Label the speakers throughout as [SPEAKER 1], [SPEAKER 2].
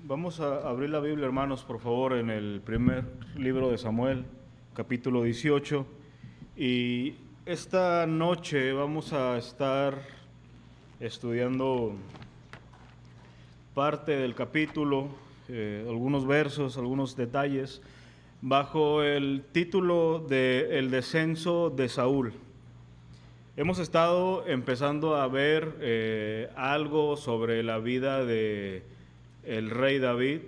[SPEAKER 1] Vamos a abrir la Biblia, hermanos, por favor, en el primer libro de Samuel, capítulo 18. Y esta noche vamos a estar estudiando parte del capítulo, algunos versos, algunos detalles, bajo el título de El descenso de Saúl. Hemos estado empezando a ver algo sobre la vida de el rey David,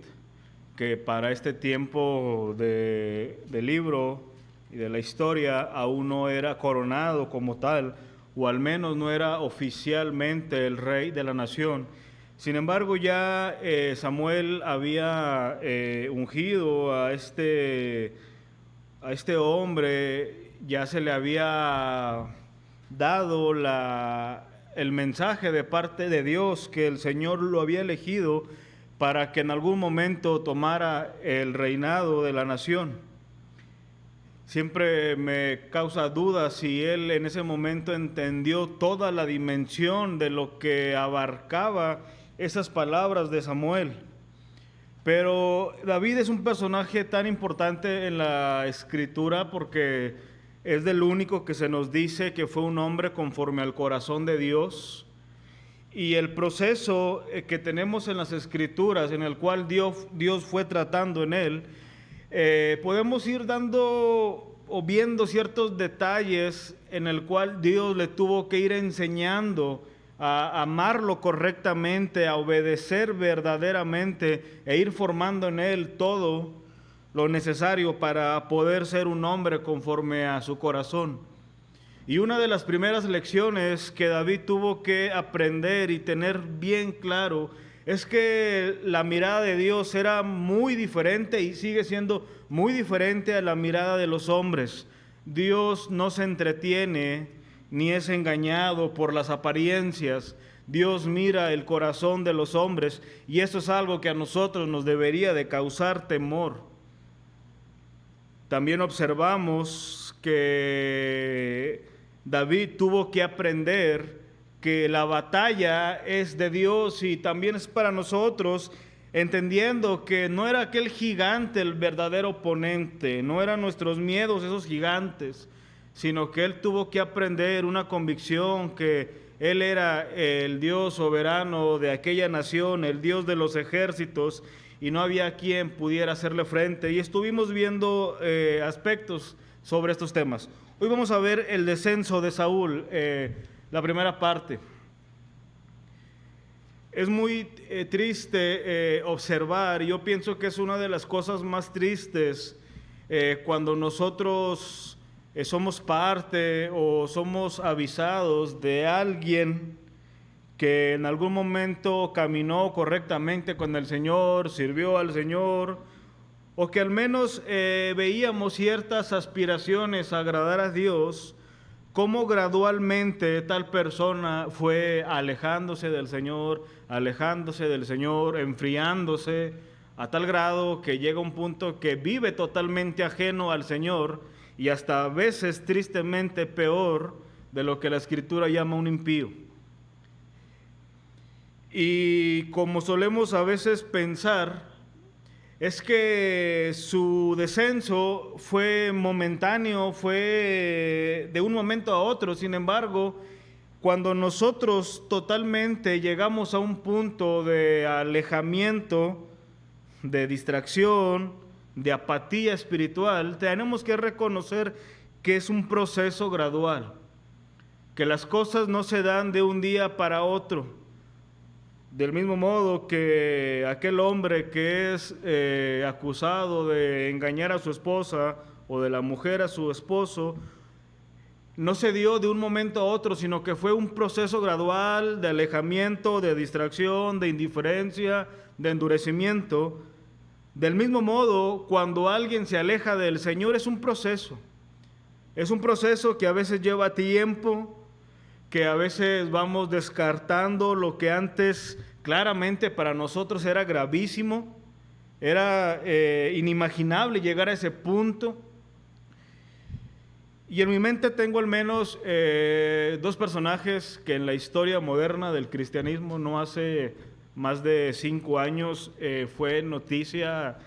[SPEAKER 1] que para este tiempo del libro y de la historia aún no era coronado como tal, o al menos no era oficialmente el rey de la nación. Sin embargo, ya Samuel había ungido a este hombre, ya se le había dado el mensaje de parte de Dios que el Señor lo había elegido para que en algún momento tomara el reinado de la nación. Siempre me causa duda si él en ese momento entendió toda la dimensión de lo que abarcaba esas palabras de Samuel. Pero David es un personaje tan importante en la Escritura porque es del único que se nos dice que fue un hombre conforme al corazón de Dios. Y el proceso que tenemos en las Escrituras, en el cual Dios fue tratando en él, podemos ir dando o viendo ciertos detalles en el cual Dios le tuvo que ir enseñando a amarlo correctamente, a obedecer verdaderamente e ir formando en él todo lo necesario para poder ser un hombre conforme a su corazón. Y una de las primeras lecciones que David tuvo que aprender y tener bien claro es que la mirada de Dios era muy diferente y sigue siendo muy diferente a la mirada de los hombres. Dios no se entretiene ni es engañado por las apariencias. Dios mira el corazón de los hombres y eso es algo que a nosotros nos debería de causar temor. También observamos que David tuvo que aprender que la batalla es de Dios y también es para nosotros, entendiendo que no era aquel gigante el verdadero oponente, no eran nuestros miedos esos gigantes, sino que él tuvo que aprender una convicción que él era el Dios soberano de aquella nación, el Dios de los ejércitos, y no había quien pudiera hacerle frente. Y estuvimos viendo aspectos sobre estos temas. Hoy vamos a ver el descenso de Saúl, la primera parte. Es muy triste observar, yo pienso que es una de las cosas más tristes cuando nosotros somos parte o somos avisados de alguien que en algún momento caminó correctamente con el Señor, sirvió al Señor, o que al menos veíamos ciertas aspiraciones a agradar a Dios, cómo gradualmente tal persona fue alejándose del Señor, enfriándose, a tal grado que llega un punto que vive totalmente ajeno al Señor y hasta a veces tristemente peor de lo que la Escritura llama un impío. Y como solemos a veces pensar, es que su descenso fue momentáneo, fue de un momento a otro. Sin embargo, cuando nosotros totalmente llegamos a un punto de alejamiento, de distracción, de apatía espiritual, tenemos que reconocer que es un proceso gradual, que las cosas no se dan de un día para otro. Del mismo modo que aquel hombre que es acusado de engañar a su esposa o de la mujer a su esposo, no se dio de un momento a otro, sino que fue un proceso gradual de alejamiento, de distracción, de indiferencia, de endurecimiento. Del mismo modo, cuando alguien se aleja del Señor es un proceso que a veces lleva tiempo, que a veces vamos descartando lo que antes claramente para nosotros era gravísimo, era inimaginable llegar a ese punto. Y en mi mente tengo al menos dos personajes que en la historia moderna del cristianismo no hace más de 5 años, fue noticia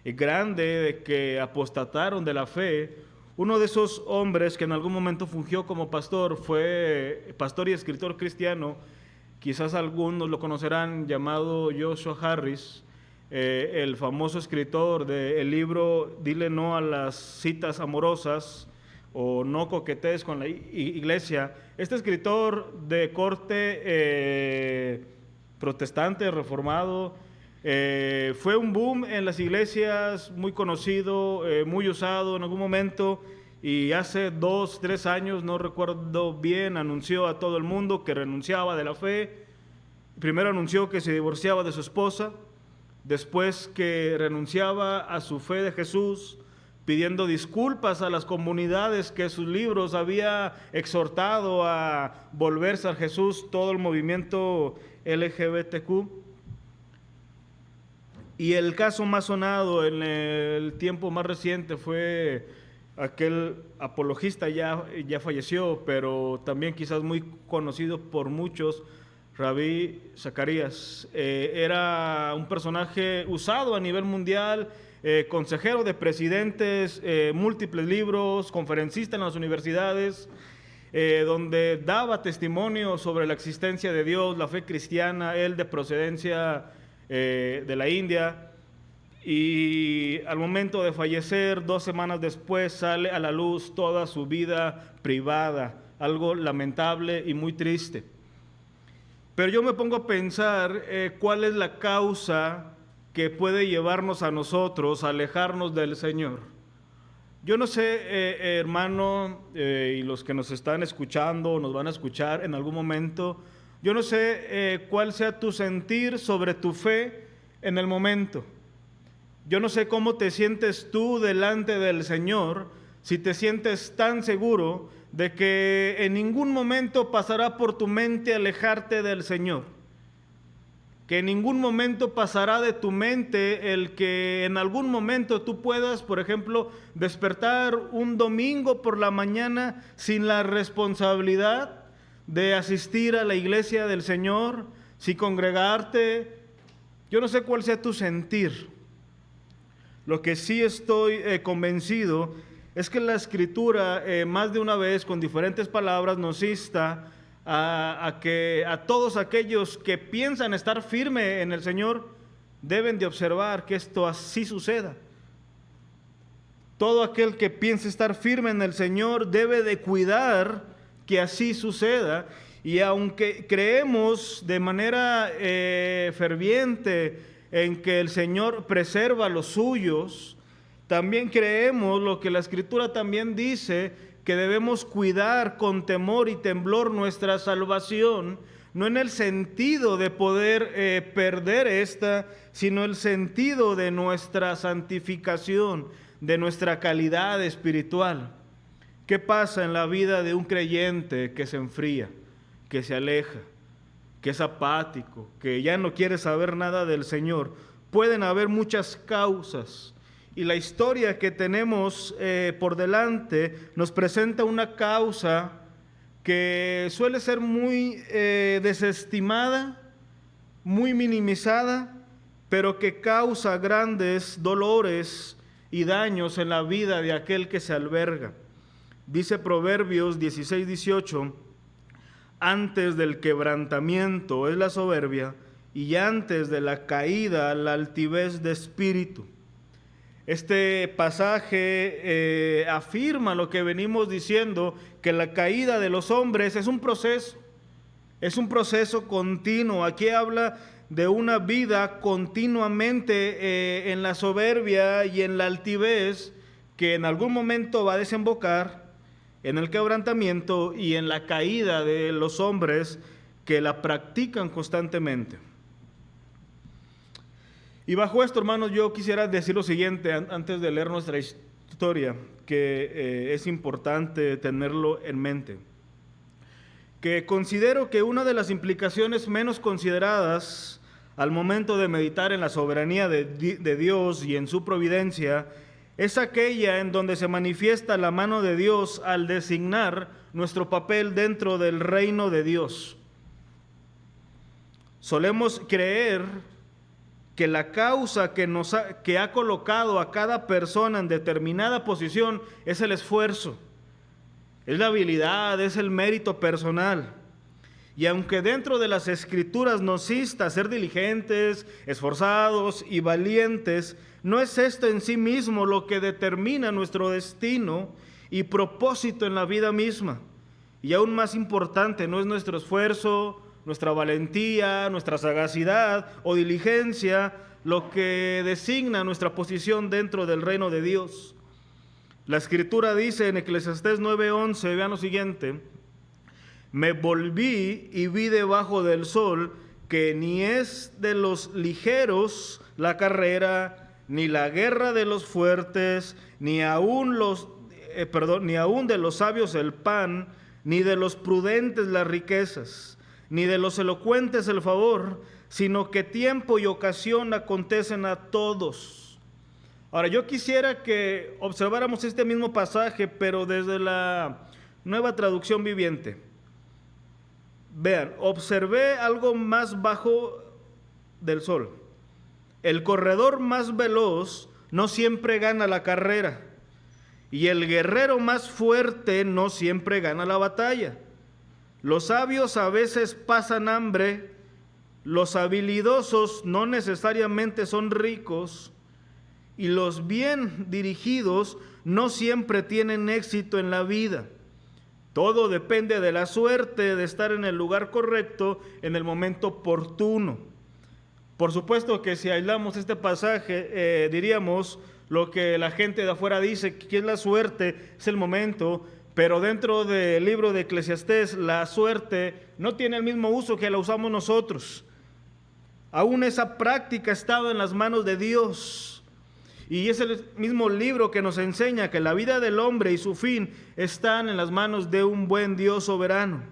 [SPEAKER 1] grande de que apostataron de la fe. Uno de esos hombres que en algún momento fungió como pastor fue pastor y escritor cristiano, quizás algunos lo conocerán, llamado Joshua Harris, el famoso escritor del libro Dile no a las citas amorosas o No coquetees con la iglesia. Este escritor de corte protestante, reformado, fue un boom en las iglesias, muy conocido, muy usado en algún momento, y hace 2, 3 años, no recuerdo bien, anunció a todo el mundo que renunciaba de la fe. Primero anunció que se divorciaba de su esposa, después que renunciaba a su fe de Jesús, pidiendo disculpas a las comunidades que sus libros había exhortado a volverse a Jesús, todo el movimiento LGBTQ. Y el caso más sonado en el tiempo más reciente fue aquel apologista, ya falleció, pero también quizás muy conocido por muchos, Ravi Zacharias. Era un personaje usado a nivel mundial, consejero de presidentes, múltiples libros, conferencista en las universidades, donde daba testimonio sobre la existencia de Dios, la fe cristiana, él de procedencia de la India, y al momento de fallecer, 2 semanas después, sale a la luz toda su vida privada, algo lamentable y muy triste. Pero yo me pongo a pensar cuál es la causa que puede llevarnos a nosotros a alejarnos del Señor. Yo no sé, hermano, y los que nos están escuchando, nos van a escuchar en algún momento, yo no sé cuál sea tu sentir sobre tu fe en el momento. Yo no sé cómo te sientes tú delante del Señor, si te sientes tan seguro de que en ningún momento pasará por tu mente alejarte del Señor. Que en ningún momento pasará de tu mente el que en algún momento tú puedas, por ejemplo, despertar un domingo por la mañana sin la responsabilidad de asistir a la iglesia del Señor, sin congregarte. Yo no sé cuál sea tu sentir. Lo que sí estoy convencido es que la Escritura, más de una vez, con diferentes palabras, nos insta a que a todos aquellos que piensan estar firme en el Señor, deben de observar que esto así suceda. Todo aquel que piense estar firme en el Señor debe de cuidar que así suceda. Y aunque creemos de manera ferviente en que el Señor preserva a los suyos, también creemos lo que la Escritura también dice, que debemos cuidar con temor y temblor nuestra salvación, no en el sentido de poder perder esta, sino el sentido de nuestra santificación, de nuestra calidad espiritual. ¿Qué pasa en la vida de un creyente que se enfría, que se aleja, que es apático, que ya no quiere saber nada del Señor? Pueden haber muchas causas, y la historia que tenemos por delante nos presenta una causa que suele ser muy desestimada, muy minimizada, pero que causa grandes dolores y daños en la vida de aquel que se alberga. Dice Proverbios 16:18, antes del quebrantamiento es la soberbia, y antes de la caída la altivez de espíritu. Este pasaje afirma lo que venimos diciendo, que la caída de los hombres es un proceso continuo. Aquí habla de una vida continuamente en la soberbia y en la altivez, que en algún momento va a desembocar en el quebrantamiento y en la caída de los hombres que la practican constantemente. Y bajo esto, hermanos, yo quisiera decir lo siguiente antes de leer nuestra historia, que es importante tenerlo en mente. Que considero que una de las implicaciones menos consideradas al momento de meditar en la soberanía de Dios y en su providencia es aquella en donde se manifiesta la mano de Dios al designar nuestro papel dentro del reino de Dios. Solemos creer que la causa que ha colocado a cada persona en determinada posición es el esfuerzo, es la habilidad, es el mérito personal. Y aunque dentro de las Escrituras nos insta a ser diligentes, esforzados y valientes, no es esto en sí mismo lo que determina nuestro destino y propósito en la vida misma. Y aún más importante, no es nuestro esfuerzo, nuestra valentía, nuestra sagacidad o diligencia lo que designa nuestra posición dentro del reino de Dios. La Escritura dice en Eclesiastés 9:11, vean lo siguiente: me volví y vi debajo del sol que ni es de los ligeros la carrera, ni la guerra de los fuertes, ni aun de los sabios el pan, ni de los prudentes las riquezas, ni de los elocuentes el favor, sino que tiempo y ocasión acontecen a todos. Ahora, yo quisiera que observáramos este mismo pasaje, pero desde la Nueva Traducción Viviente. Vean, observé algo más bajo del sol. El corredor más veloz no siempre gana la carrera, y el guerrero más fuerte no siempre gana la batalla. Los sabios a veces pasan hambre, los habilidosos no necesariamente son ricos, y los bien dirigidos no siempre tienen éxito en la vida. Todo depende de la suerte de estar en el lugar correcto en el momento oportuno. Por supuesto que si aislamos este pasaje, diríamos lo que la gente de afuera dice, que es la suerte, es el momento, pero dentro del libro de Eclesiastés, la suerte no tiene el mismo uso que la usamos nosotros. Aún esa práctica estaba en las manos de Dios. Y es el mismo libro que nos enseña que la vida del hombre y su fin están en las manos de un buen Dios soberano.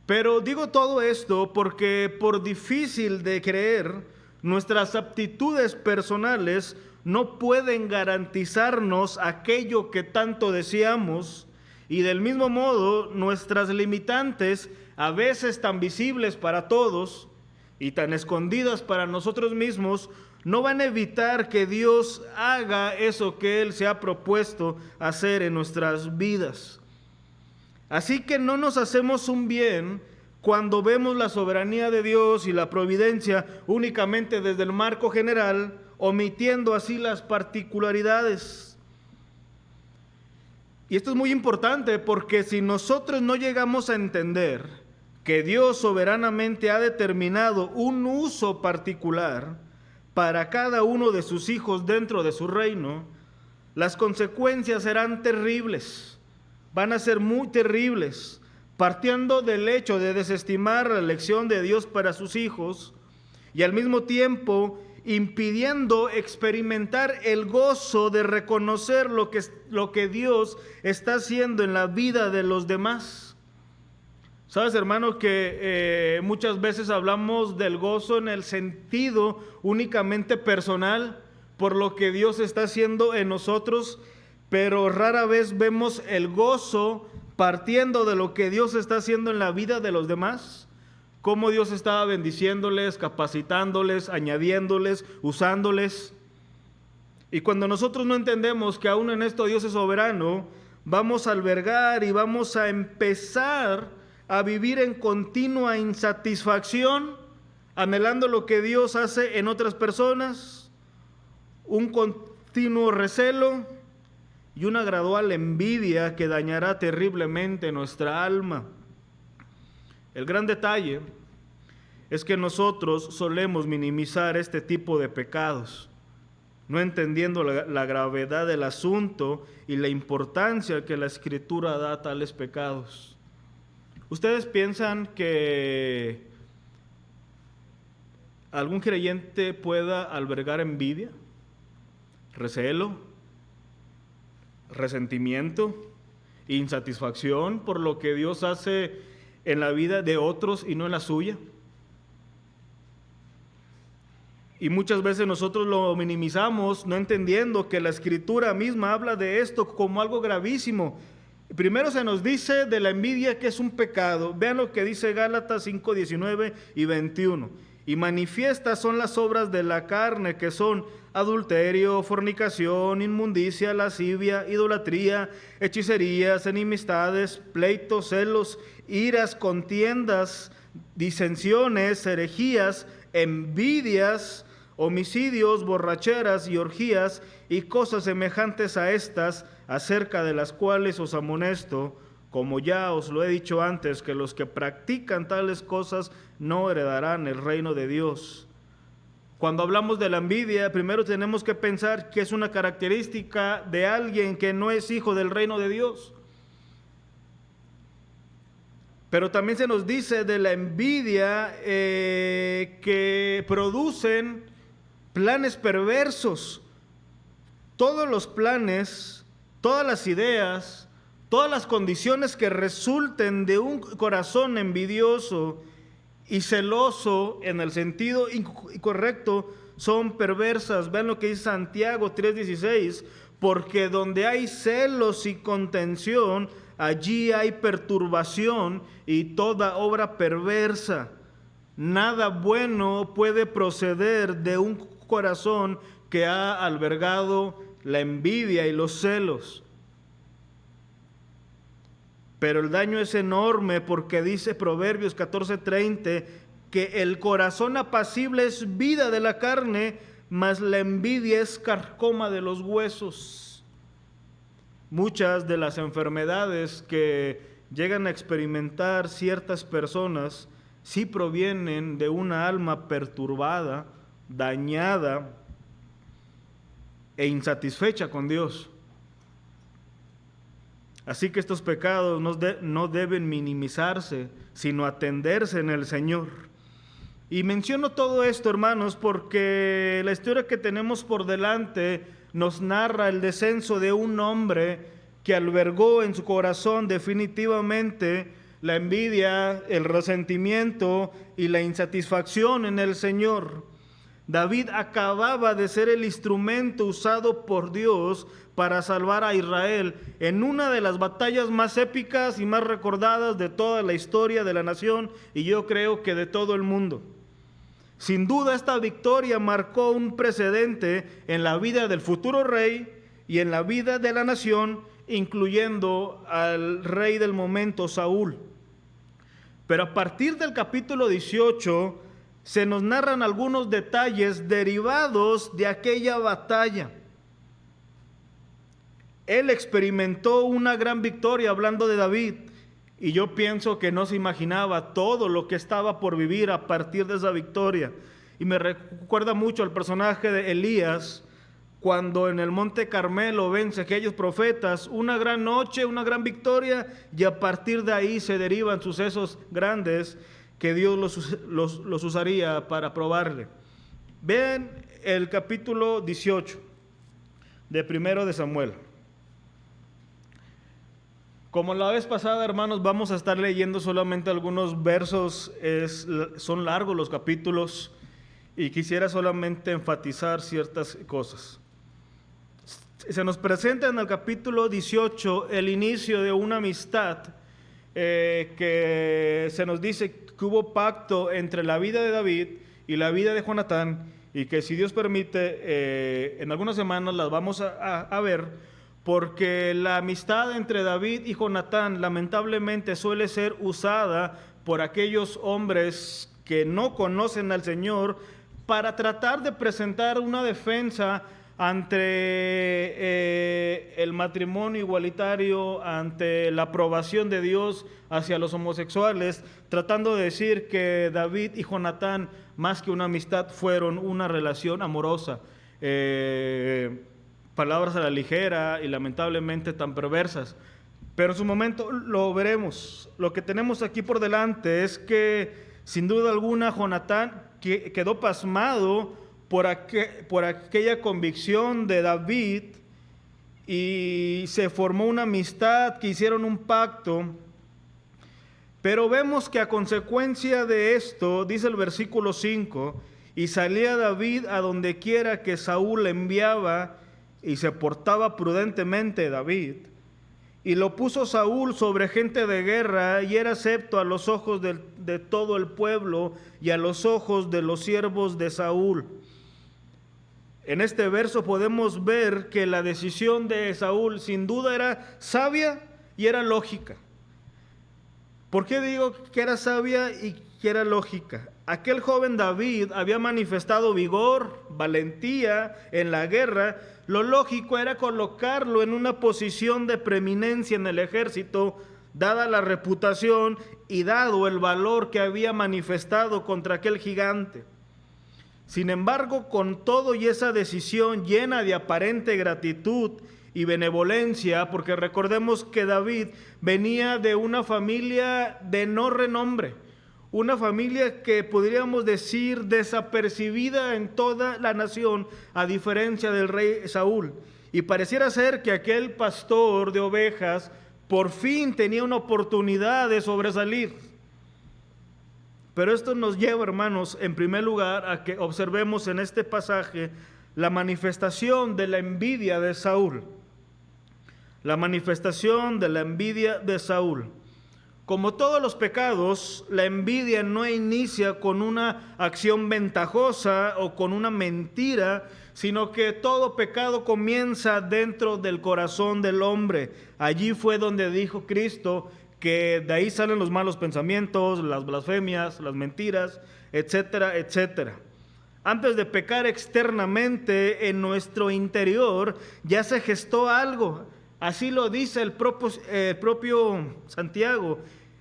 [SPEAKER 1] Pero digo todo esto porque, por difícil de creer, nuestras aptitudes personales no pueden garantizarnos aquello que tanto deseamos, y del mismo modo nuestras limitantes, a veces tan visibles para todos y tan escondidas para nosotros mismos, no van a evitar que Dios haga eso que Él se ha propuesto hacer en nuestras vidas. Así que no nos hacemos un bien cuando vemos la soberanía de Dios y la providencia únicamente desde el marco general, omitiendo así las particularidades. Y esto es muy importante porque si nosotros no llegamos a entender que Dios soberanamente ha determinado un uso particular para cada uno de sus hijos dentro de su reino, las consecuencias serán terribles, van a ser muy terribles, partiendo del hecho de desestimar la elección de Dios para sus hijos y al mismo tiempo impidiendo experimentar el gozo de reconocer lo que Dios está haciendo en la vida de los demás. Sabes, hermano, que muchas veces hablamos del gozo en el sentido únicamente personal, por lo que Dios está haciendo en nosotros, pero rara vez vemos el gozo partiendo de lo que Dios está haciendo en la vida de los demás, cómo Dios estaba bendiciéndoles, capacitándoles, añadiéndoles, usándoles. Y cuando nosotros no entendemos que aún en esto Dios es soberano, vamos a albergar y vamos a empezar a vivir en continua insatisfacción, anhelando lo que Dios hace en otras personas, un continuo recelo y una gradual envidia que dañará terriblemente nuestra alma. El gran detalle es que nosotros solemos minimizar este tipo de pecados, no entendiendo la gravedad del asunto y la importancia que la Escritura da a tales pecados. ¿Ustedes piensan que algún creyente pueda albergar envidia, recelo, resentimiento, insatisfacción por lo que Dios hace en la vida de otros y no en la suya? Y muchas veces nosotros lo minimizamos, no entendiendo que la Escritura misma habla de esto como algo gravísimo. Primero se nos dice de la envidia que es un pecado. Vean lo que dice Gálatas 5, 19 y 21. Y manifiestas son las obras de la carne, que son adulterio, fornicación, inmundicia, lascivia, idolatría, hechicerías, enemistades, pleitos, celos, iras, contiendas, disensiones, herejías, envidias, homicidios, borracheras y orgías y cosas semejantes a estas, acerca de las cuales os amonesto, como ya os lo he dicho antes, que los que practican tales cosas no heredarán el reino de Dios. Cuando hablamos de la envidia, primero tenemos que pensar que es una característica de alguien que no es hijo del reino de Dios. Pero también se nos dice de la envidia que producen planes perversos. Todos los planes, todas las ideas, todas las condiciones que resulten de un corazón envidioso y celoso en el sentido incorrecto son perversas. Vean lo que dice Santiago 3:16, porque donde hay celos y contención, allí hay perturbación y toda obra perversa. Nada bueno puede proceder de un corazón que ha albergado la envidia y los celos. Pero el daño es enorme, porque dice Proverbios 14:30 que el corazón apacible es vida de la carne, mas la envidia es carcoma de los huesos. Muchas de las enfermedades que llegan a experimentar ciertas personas sí provienen de una alma perturbada, dañada e insatisfecha con Dios. Así que estos pecados no deben minimizarse, sino atenderse en el Señor. Y menciono todo esto, hermanos, porque la historia que tenemos por delante nos narra el descenso de un hombre que albergó en su corazón definitivamente la envidia, el resentimiento y la insatisfacción en el Señor. David acababa de ser el instrumento usado por Dios para salvar a Israel en una de las batallas más épicas y más recordadas de toda la historia de la nación, y yo creo que de todo el mundo. Sin duda, esta victoria marcó un precedente en la vida del futuro rey y en la vida de la nación, incluyendo al rey del momento, Saúl. Pero a partir del capítulo 18 se nos narran algunos detalles derivados de aquella batalla. Él experimentó una gran victoria, hablando de David, y yo pienso que no se imaginaba todo lo que estaba por vivir a partir de esa victoria. Y me recuerda mucho al personaje de Elías, cuando en el Monte Carmelo vence a aquellos profetas, una gran noche, una gran victoria, y a partir de ahí se derivan sucesos grandes que Dios los usaría para probarle. Vean el capítulo 18 de Primero de Samuel. Como la vez pasada, hermanos, vamos a estar leyendo solamente algunos versos. Son largos los capítulos y quisiera solamente enfatizar ciertas cosas. Se nos presenta en el capítulo 18 el inicio de una amistad que se nos dice que hubo pacto entre la vida de David y la vida de Jonatán, y que, si Dios permite, en algunas semanas las vamos a ver, porque la amistad entre David y Jonatán lamentablemente suele ser usada por aquellos hombres que no conocen al Señor para tratar de presentar una defensa ante el matrimonio igualitario, ante la aprobación de Dios hacia los homosexuales, tratando de decir que David y Jonatán, más que una amistad, fueron una relación amorosa. Palabras a la ligera y lamentablemente tan perversas. Pero en su momento lo veremos. Lo que tenemos aquí por delante es que, sin duda alguna, Jonatán quedó pasmado por aquella convicción de David, y se formó una amistad, que hicieron un pacto. Pero vemos que a consecuencia de esto, dice el versículo 5, y salía David a donde quiera que Saúl le enviaba, y se portaba prudentemente David, y lo puso Saúl sobre gente de guerra, y era acepto a los ojos de todo el pueblo y a los ojos de los siervos de Saúl. En este verso podemos ver que la decisión de Saúl sin duda era sabia y era lógica. ¿Por qué digo que era sabia y que era lógica? Aquel joven David había manifestado vigor, valentía en la guerra. Lo lógico era colocarlo en una posición de preeminencia en el ejército, dada la reputación y dado el valor que había manifestado contra aquel gigante. Sin embargo, con todo y esa decisión llena de aparente gratitud y benevolencia, porque recordemos que David venía de una familia de no renombre, una familia que podríamos decir desapercibida en toda la nación, a diferencia del rey Saúl. Y pareciera ser que aquel pastor de ovejas por fin tenía una oportunidad de sobresalir. Pero esto nos lleva, hermanos, en primer lugar a que observemos en este pasaje la manifestación de la envidia de Saúl. La manifestación de la envidia de Saúl. Como todos los pecados, la envidia no inicia con una acción ventajosa o con una mentira, sino que todo pecado comienza dentro del corazón del hombre. Allí fue donde dijo Cristo que de ahí salen los malos pensamientos, las blasfemias, las mentiras, etcétera, etcétera. Antes de pecar externamente, en nuestro interior ya se gestó algo. Así lo dice el propio Santiago.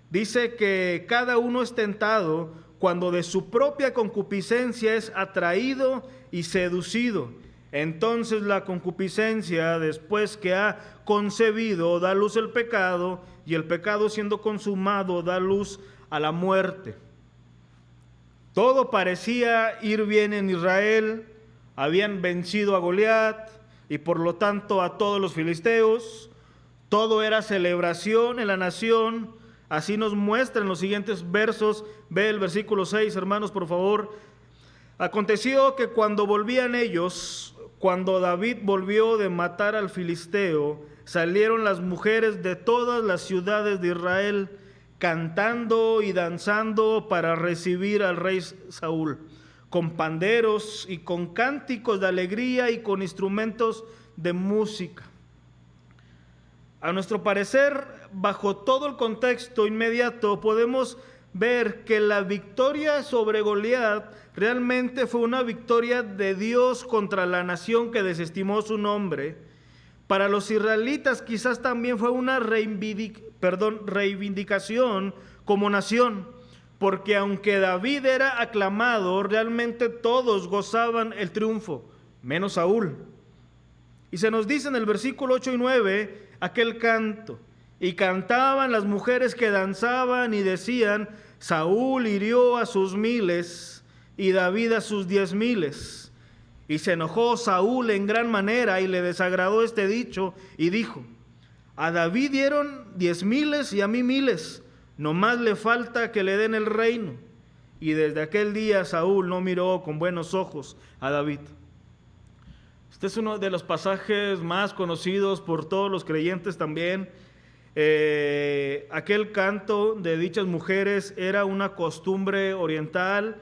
[SPEAKER 1] Dice que cada uno es tentado cuando de su propia concupiscencia es atraído y seducido. Entonces la concupiscencia, después que ha concebido, da luz al pecado, y el pecado, siendo consumado, da luz a la muerte. Todo parecía ir bien en Israel. Habían vencido a Goliat y por lo tanto a todos los filisteos. Todo era celebración en la nación. Así nos muestra en los siguientes versos. Ve el versículo 6, hermanos, por favor. Aconteció que cuando volvían ellos, cuando David volvió de matar al filisteo, salieron las mujeres de todas las ciudades de Israel, cantando y danzando para recibir al rey Saúl, con panderos y con cánticos de alegría y con instrumentos de música. A nuestro parecer, bajo todo el contexto inmediato, podemos ver que la victoria sobre Goliat realmente fue una victoria de Dios contra la nación que desestimó su nombre. Para los israelitas quizás también fue una reivindicación como nación, porque aunque David era aclamado, realmente todos gozaban el triunfo, menos Saúl. Y se nos dice en el versículo 8 y 9, aquel canto, y cantaban las mujeres que danzaban y decían, Saúl hirió a sus 1000 y David a sus 10,000. Y se enojó Saúl en gran manera y le desagradó este dicho y dijo, a David dieron 10,000 y a mí 1000, no más le falta que le den el reino. Y desde aquel día Saúl no miró con buenos ojos a David. Este es uno de los pasajes más conocidos por todos los creyentes también. Aquel canto de dichas mujeres era una costumbre oriental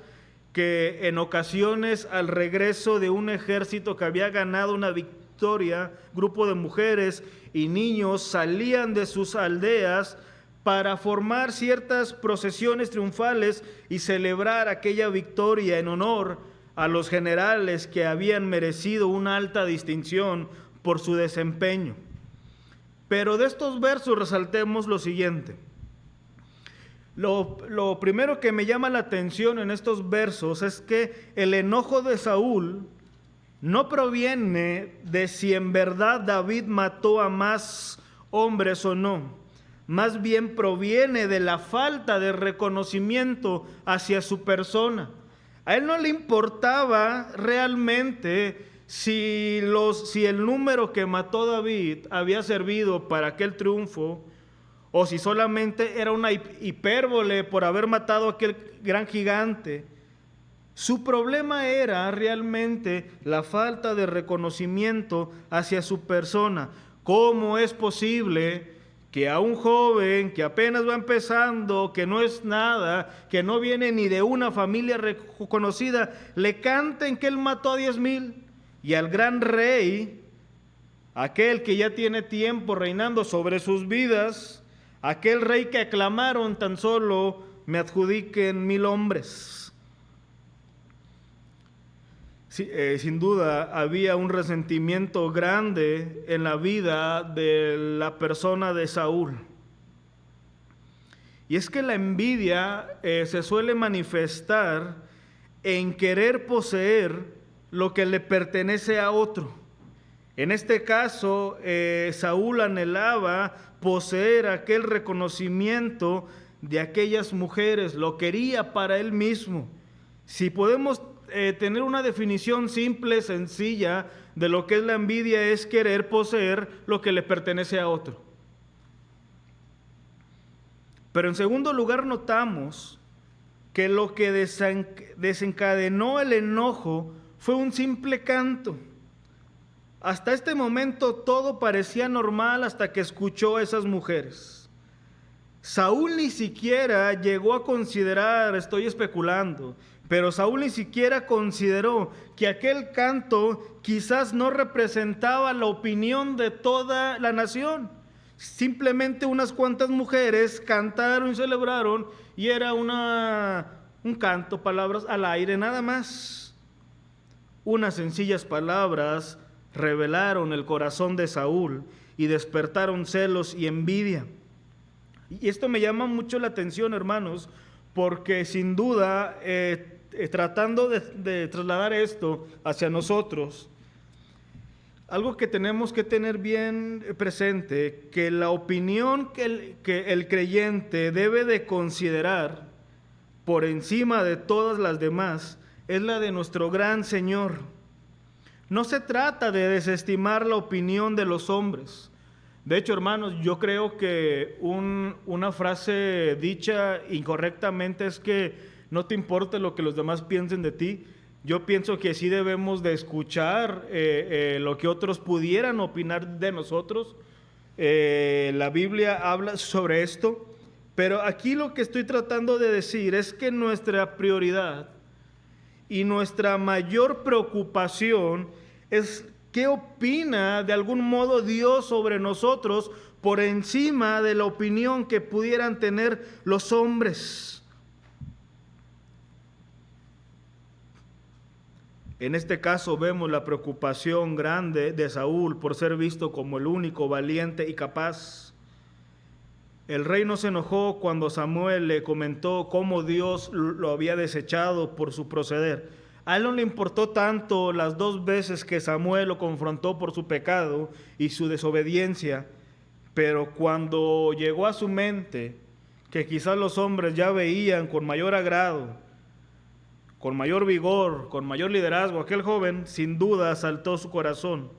[SPEAKER 1] que en ocasiones al regreso de un ejército que había ganado una victoria, grupo de mujeres y niños salían de sus aldeas para formar ciertas procesiones triunfales y celebrar aquella victoria en honor a los generales que habían merecido una alta distinción por su desempeño. Pero de estos versos resaltemos lo siguiente. Lo primero que me llama la atención en estos versos es que el enojo de Saúl no proviene de si en verdad David mató a más hombres o no. Más bien proviene de la falta de reconocimiento hacia su persona. A él no le importaba realmente si el número que mató David había servido para aquel triunfo, o si solamente era una hipérbole por haber matado a aquel gran gigante. Su problema era realmente la falta de reconocimiento hacia su persona. ¿Cómo es posible que a un joven que apenas va empezando, que no es nada, que no viene ni de una familia reconocida, le canten que él mató a 10,000, y al gran rey, aquel que ya tiene tiempo reinando sobre sus vidas, aquel rey que aclamaron, tan solo me adjudiquen 1,000 hombres. Sí, sin duda había un resentimiento grande en la vida de la persona de Saúl. Y es que la envidia se suele manifestar en querer poseer lo que le pertenece a otro. En este caso, Saúl anhelaba poseer aquel reconocimiento de aquellas mujeres, lo quería para él mismo. Si podemos tener una definición simple, sencilla, de lo que es la envidia, es querer poseer lo que le pertenece a otro. Pero en segundo lugar notamos que lo que desencadenó el enojo fue un simple canto. Hasta este momento todo parecía normal hasta que escuchó a esas mujeres. Saúl ni siquiera llegó a considerar, estoy especulando, pero Saúl ni siquiera consideró que aquel canto quizás no representaba la opinión de toda la nación. Simplemente unas cuantas mujeres cantaron y celebraron, y era un canto, palabras al aire, nada más. Unas sencillas palabras revelaron el corazón de Saúl y despertaron celos y envidia. Y esto me llama mucho la atención, hermanos, porque sin duda, tratando de trasladar esto hacia nosotros, algo que tenemos que tener bien presente, que la opinión que el creyente debe de considerar por encima de todas las demás es la de nuestro gran Señor. No se trata de desestimar la opinión de los hombres. De hecho, hermanos, yo creo que una frase dicha incorrectamente es que no te importa lo que los demás piensen de ti. Yo pienso que sí debemos de escuchar lo que otros pudieran opinar de nosotros. La Biblia habla sobre esto, pero aquí lo que estoy tratando de decir es que nuestra prioridad y nuestra mayor preocupación es qué opina de algún modo Dios sobre nosotros por encima de la opinión que pudieran tener los hombres. En este caso vemos la preocupación grande de Saúl por ser visto como el único valiente y capaz. El rey no se enojó cuando Samuel le comentó cómo Dios lo había desechado por su proceder. A él no le importó tanto las 2 veces que Samuel lo confrontó por su pecado y su desobediencia, pero cuando llegó a su mente que quizás los hombres ya veían con mayor agrado, con mayor vigor, con mayor liderazgo, aquel joven sin duda asaltó su corazón.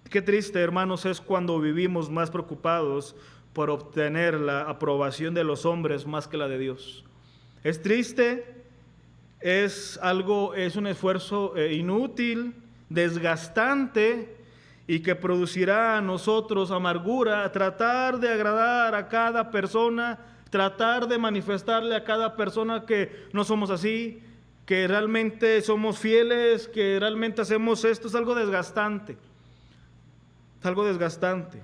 [SPEAKER 1] Qué triste, hermanos, es cuando vivimos más preocupados por obtener la aprobación de los hombres más que la de Dios. Es triste, es un esfuerzo inútil, desgastante, y que producirá a nosotros amargura, tratar de agradar a cada persona, tratar de manifestarle a cada persona que no somos así, que realmente somos fieles, que realmente hacemos esto. Es algo desgastante, es algo desgastante.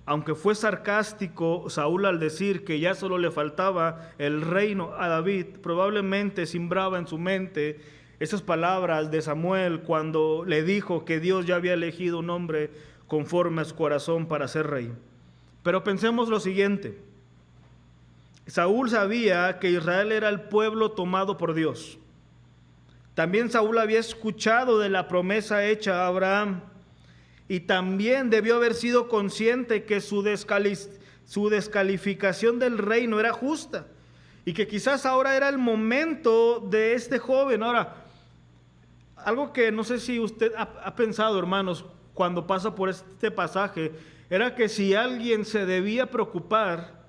[SPEAKER 1] Aunque fue sarcástico Saúl al decir que ya solo le faltaba el reino a David, probablemente simbraba en su mente esas palabras de Samuel cuando le dijo que Dios ya había elegido un hombre conforme a su corazón para ser rey. Pero pensemos lo siguiente: Saúl sabía que Israel era el pueblo tomado por Dios. También Saúl había escuchado de la promesa hecha a Abraham, y también debió haber sido consciente que su descalificación del reino era justa, y que quizás ahora era el momento de este joven. Ahora, algo que no sé si usted ha pensado, hermanos, cuando pasa por este pasaje, era que si alguien se debía preocupar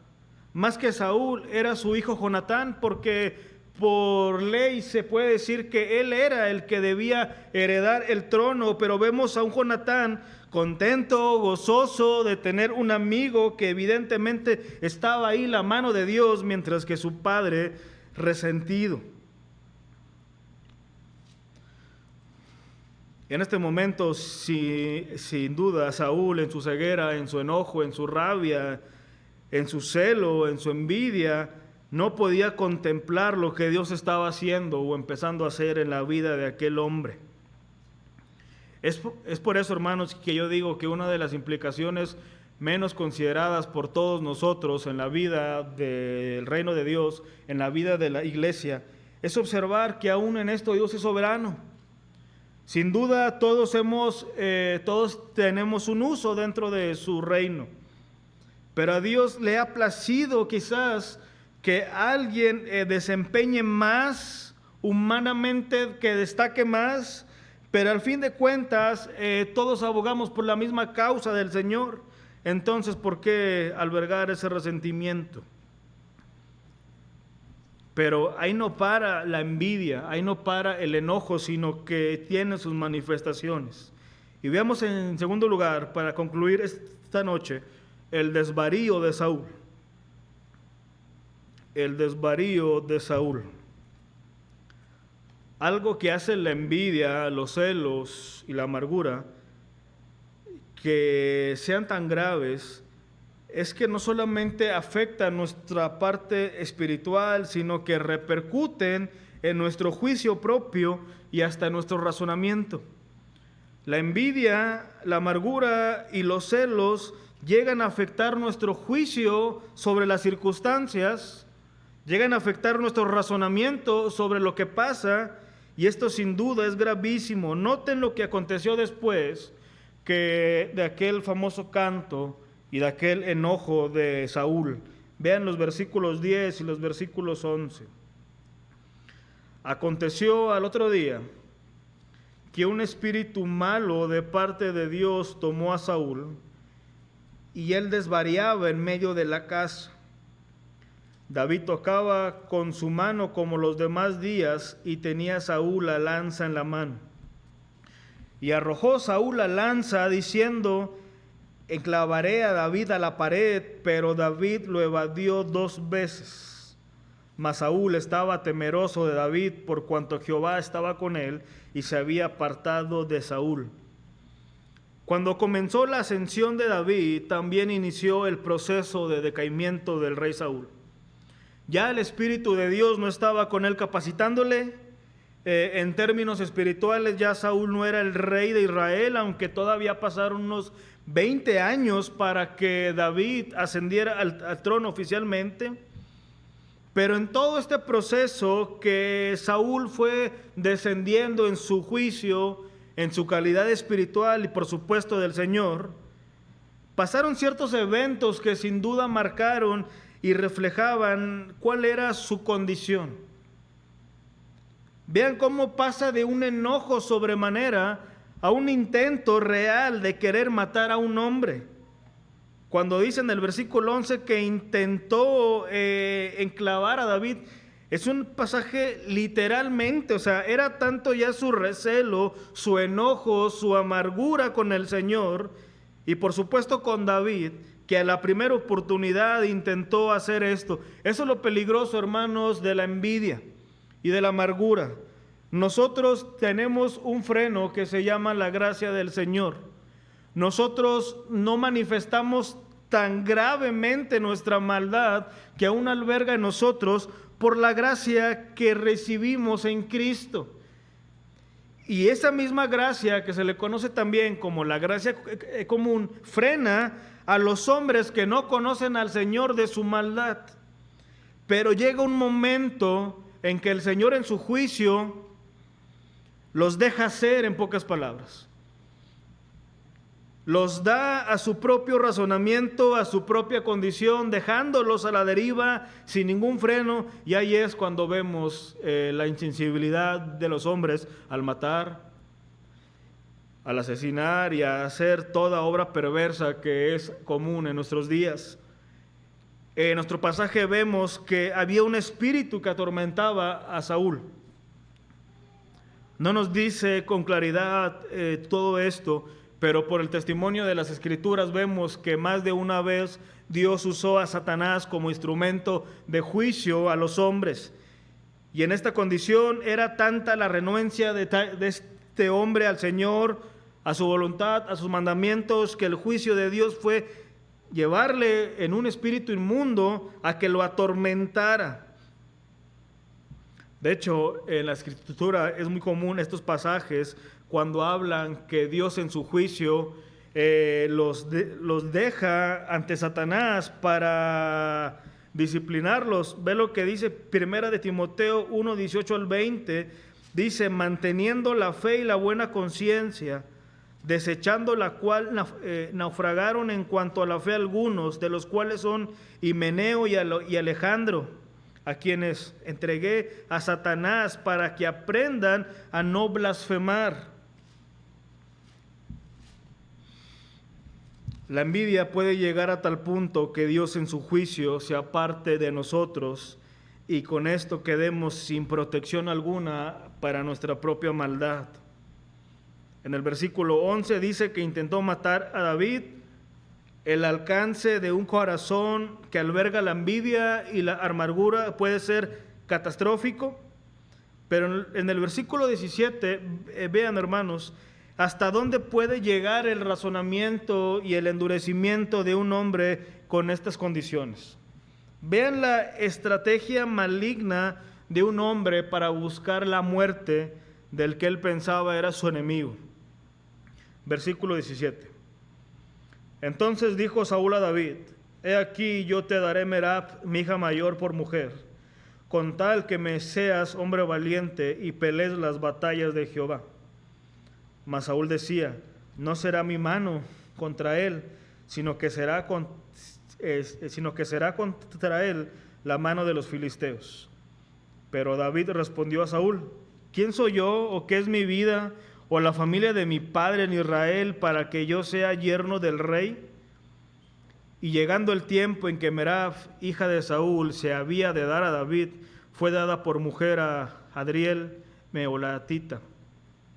[SPEAKER 1] más que Saúl, era su hijo Jonatán, porque por ley se puede decir que él era el que debía heredar el trono, pero vemos a un Jonatán contento, gozoso de tener un amigo que evidentemente estaba ahí, la mano de Dios, mientras que su padre resentido. En este momento, sin duda, Saúl en su ceguera, en su enojo, en su rabia, en su celo, en su envidia, no podía contemplar lo que Dios estaba haciendo o empezando a hacer en la vida de aquel hombre. Es por eso, hermanos, que yo digo que una de las implicaciones menos consideradas por todos nosotros en la vida del reino de Dios, en la vida de la iglesia, es observar que aún en esto Dios es soberano. Sin duda todos tenemos un uso dentro de su reino, pero a Dios le ha placido quizás que alguien desempeñe más humanamente, que destaque más, pero al fin de cuentas todos abogamos por la misma causa del Señor. Entonces, ¿por qué albergar ese resentimiento? Pero ahí no para la envidia, ahí no para el enojo, sino que tiene sus manifestaciones. Y veamos en segundo lugar, para concluir esta noche, el desvarío de Saúl. El desvarío de Saúl. Algo que hace la envidia, los celos y la amargura, que sean tan graves, es que no solamente afecta nuestra parte espiritual, sino que repercuten en nuestro juicio propio y hasta en nuestro razonamiento. La envidia, la amargura y los celos llegan a afectar nuestro juicio sobre las circunstancias, llegan a afectar nuestro razonamiento sobre lo que pasa, y esto sin duda es gravísimo. Noten lo que aconteció después que de aquel famoso canto y de aquel enojo de Saúl. Vean los versículos 10 y los versículos 11. Aconteció al otro día que un espíritu malo de parte de Dios tomó a Saúl, y él desvariaba en medio de la casa. David tocaba con su mano como los demás días, y tenía Saúl la lanza en la mano. Y arrojó Saúl la lanza diciendo: enclavaré a David a la pared, pero David lo evadió 2 veces. Mas Saúl estaba temeroso de David, por cuanto Jehová estaba con él, y se había apartado de Saúl. Cuando comenzó la ascensión de David, también inició el proceso de decaimiento del rey Saúl. Ya el Espíritu de Dios no estaba con él capacitándole. En términos espirituales, ya Saúl no era el rey de Israel, aunque todavía pasaron unos 20 años para que David ascendiera al trono oficialmente. Pero en todo este proceso que Saúl fue descendiendo en su juicio, en su calidad espiritual y por supuesto del Señor, pasaron ciertos eventos que sin duda marcaron y reflejaban cuál era su condición. Vean cómo pasa de un enojo sobremanera a un intento real de querer matar a un hombre. Cuando dice en el versículo 11 que intentó enclavar a David, es un pasaje literalmente, o sea, era tanto ya su recelo, su enojo, su amargura con el Señor y por supuesto con David, que a la primera oportunidad intentó hacer esto. Eso es lo peligroso, hermanos, de la envidia y de la amargura. Nosotros tenemos un freno que se llama la gracia del Señor. Nosotros no manifestamos tan gravemente nuestra maldad que aún alberga en nosotros por la gracia que recibimos en Cristo. Y esa misma gracia, que se le conoce también como la gracia común, frena a los hombres que no conocen al Señor de su maldad. Pero llega un momento en que el Señor en su juicio los deja ser, en pocas palabras. Los da a su propio razonamiento, a su propia condición, dejándolos a la deriva sin ningún freno. Y ahí es cuando vemos la insensibilidad de los hombres al matar, al asesinar y a hacer toda obra perversa que es común en nuestros días. En nuestro pasaje vemos que había un espíritu que atormentaba a Saúl. No nos dice con claridad todo esto, pero por el testimonio de las Escrituras vemos que más de una vez Dios usó a Satanás como instrumento de juicio a los hombres. Y en esta condición era tanta la renuencia de este hombre al Señor, a su voluntad, a sus mandamientos, que el juicio de Dios fue llevarle en un espíritu inmundo a que lo atormentara. De hecho, en la Escritura es muy común estos pasajes cuando hablan que Dios en su juicio los deja ante Satanás para disciplinarlos. Ve lo que dice Primera de Timoteo 1, 18 al 20. Dice, manteniendo la fe y la buena conciencia, desechando la cual naufragaron en cuanto a la fe algunos, de los cuales son Himeneo y Alejandro, a quienes entregué a Satanás para que aprendan a no blasfemar. La envidia puede llegar a tal punto que Dios en su juicio se aparte de nosotros y con esto quedemos sin protección alguna para nuestra propia maldad. En el versículo 11 dice que intentó matar a David. El alcance de un corazón que alberga la envidia y la amargura puede ser catastrófico, pero en el versículo 17, vean hermanos, hasta dónde puede llegar el razonamiento y el endurecimiento de un hombre con estas condiciones. Vean la estrategia maligna de un hombre para buscar la muerte del que él pensaba era su enemigo. Versículo 17. Entonces dijo Saúl a David, he aquí yo te daré Merab, mi hija mayor, por mujer, con tal que me seas hombre valiente y pelees las batallas de Jehová. Mas Saúl decía, no será mi mano contra él, sino que será contra él la mano de los filisteos. Pero David respondió a Saúl, ¿quién soy yo o qué es mi vida o la familia de mi padre en Israel para que yo sea yerno del rey? Y llegando el tiempo en que Merab, hija de Saúl, se había de dar a David, fue dada por mujer a Adriel Meholatita.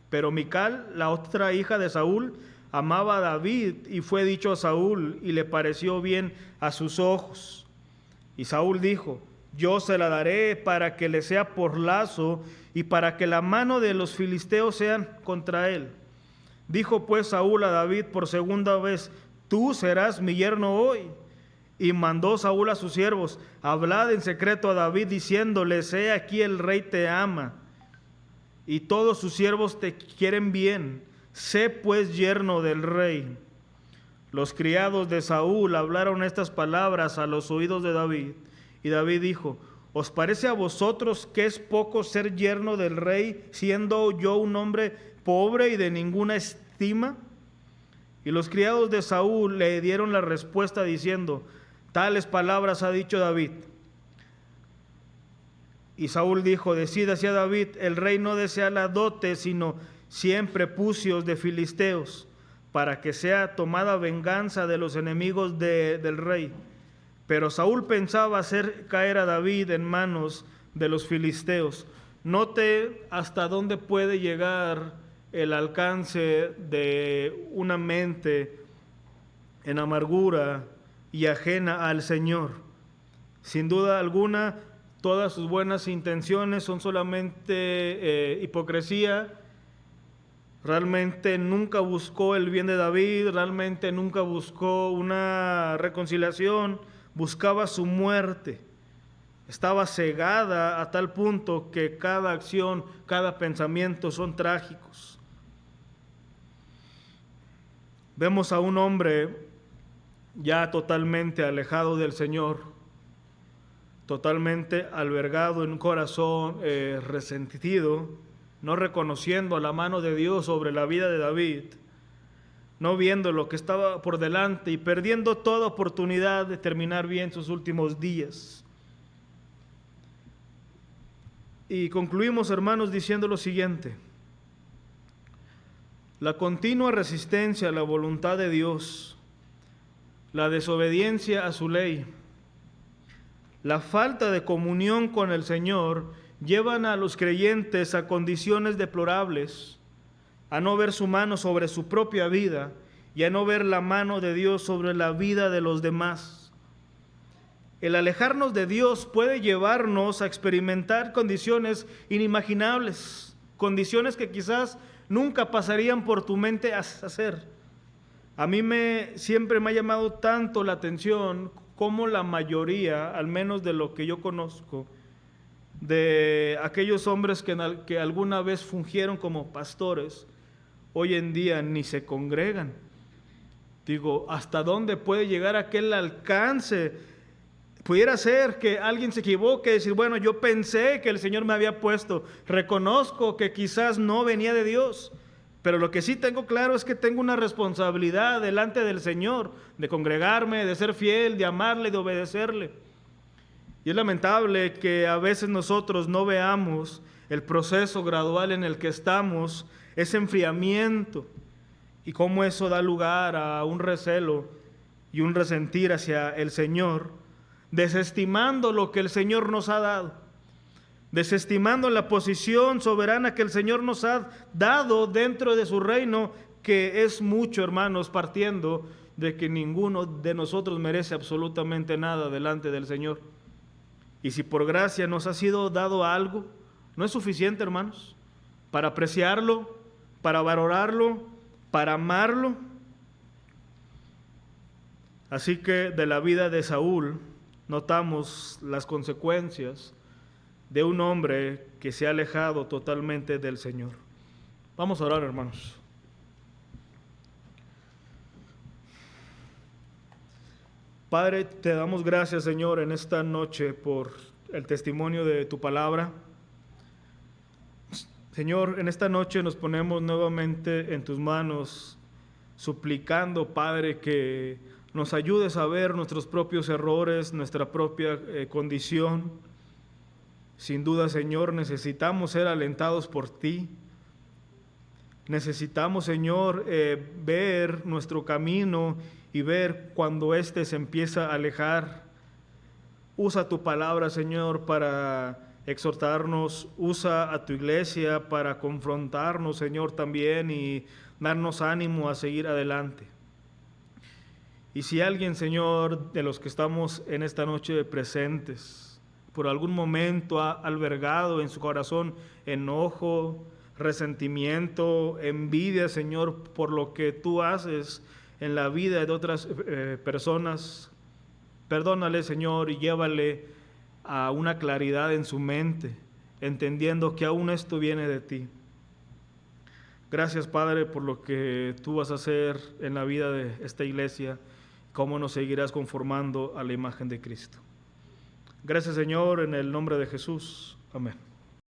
[SPEAKER 1] Pero Mical, la otra hija de Saúl, amaba a David y fue dicho a Saúl y le pareció bien a sus ojos. Y Saúl dijo, yo se la daré para que le sea por lazo y para que la mano de los filisteos sean contra él. Dijo pues Saúl a David por segunda vez, tú serás mi yerno hoy. Y mandó Saúl a sus siervos, hablad en secreto a David diciéndole, he aquí el rey te ama y todos sus siervos te quieren bien, sé pues yerno del rey. Los criados de Saúl hablaron estas palabras a los oídos de David, y David dijo, ¿os parece a vosotros que es poco ser yerno del rey, siendo yo un hombre pobre y de ninguna estima? Y los criados de Saúl le dieron la respuesta diciendo, tales palabras ha dicho David. Y Saúl dijo, decid así a David, el rey no desea la dote, sino 100 prepucios de filisteos, para que sea tomada venganza de los enemigos del rey. Pero Saúl pensaba hacer caer a David en manos de los filisteos. Note hasta dónde puede llegar el alcance de una mente en amargura y ajena al Señor. Sin duda alguna, todas sus buenas intenciones son solamente hipocresía. Realmente nunca buscó el bien de David, realmente nunca buscó una reconciliación, buscaba su muerte. Estaba cegada a tal punto que cada acción, cada pensamiento son trágicos. Vemos a un hombre ya totalmente alejado del Señor, totalmente albergado en un corazón resentido, no reconociendo la mano de Dios sobre la vida de David, no viendo lo que estaba por delante y perdiendo toda oportunidad de terminar bien sus últimos días. Y concluimos, hermanos, diciendo lo siguiente: la continua resistencia a la voluntad de Dios, la desobediencia a su ley, la falta de comunión con el Señor llevan a los creyentes a condiciones deplorables, a no ver su mano sobre su propia vida y a no ver la mano de Dios sobre la vida de los demás. El alejarnos de Dios puede llevarnos a experimentar condiciones inimaginables, condiciones que quizás nunca pasarían por tu mente hacer. A mí siempre me ha llamado tanto la atención cómo la mayoría, al menos de lo que yo conozco, de aquellos hombres que alguna vez fungieron como pastores, hoy en día ni se congregan. Digo, ¿hasta dónde puede llegar aquel alcance? Pudiera ser que alguien se equivoque y decir, bueno, yo pensé que el Señor me había puesto, reconozco que quizás no venía de Dios, pero lo que sí tengo claro es que tengo una responsabilidad delante del Señor, de congregarme, de ser fiel, de amarle, de obedecerle. Y es lamentable que a veces nosotros no veamos el proceso gradual en el que estamos, ese enfriamiento, y cómo eso da lugar a un recelo y un resentir hacia el Señor, desestimando lo que el Señor nos ha dado, desestimando la posición soberana que el Señor nos ha dado dentro de su reino, que es mucho, hermanos, partiendo de que ninguno de nosotros merece absolutamente nada delante del Señor. Y si por gracia nos ha sido dado algo, no es suficiente, hermanos, para apreciarlo, para valorarlo, para amarlo. Así que de la vida de Saúl notamos las consecuencias de un hombre que se ha alejado totalmente del Señor. Vamos a orar, hermanos. Padre, te damos gracias, Señor, en esta noche por el testimonio de tu palabra. Señor, en esta noche nos ponemos nuevamente en tus manos, suplicando, Padre, que nos ayudes a ver nuestros propios errores, nuestra propia condición. Sin duda, Señor, necesitamos ser alentados por ti. Necesitamos, Señor, ver nuestro camino y ver cuando éste se empieza a alejar. Usa tu palabra, Señor, para exhortarnos. Usa a tu iglesia para confrontarnos, Señor, también, y darnos ánimo a seguir adelante. Y si alguien, Señor, de los que estamos en esta noche presentes, por algún momento ha albergado en su corazón enojo, resentimiento, envidia, Señor, por lo que tú haces en la vida de otras personas, perdónale, Señor, y llévale a una claridad en su mente, entendiendo que aún esto viene de ti. Gracias, Padre, por lo que tú vas a hacer en la vida de esta iglesia, cómo nos seguirás conformando a la imagen de Cristo. Gracias, Señor, en el nombre de Jesús. Amén.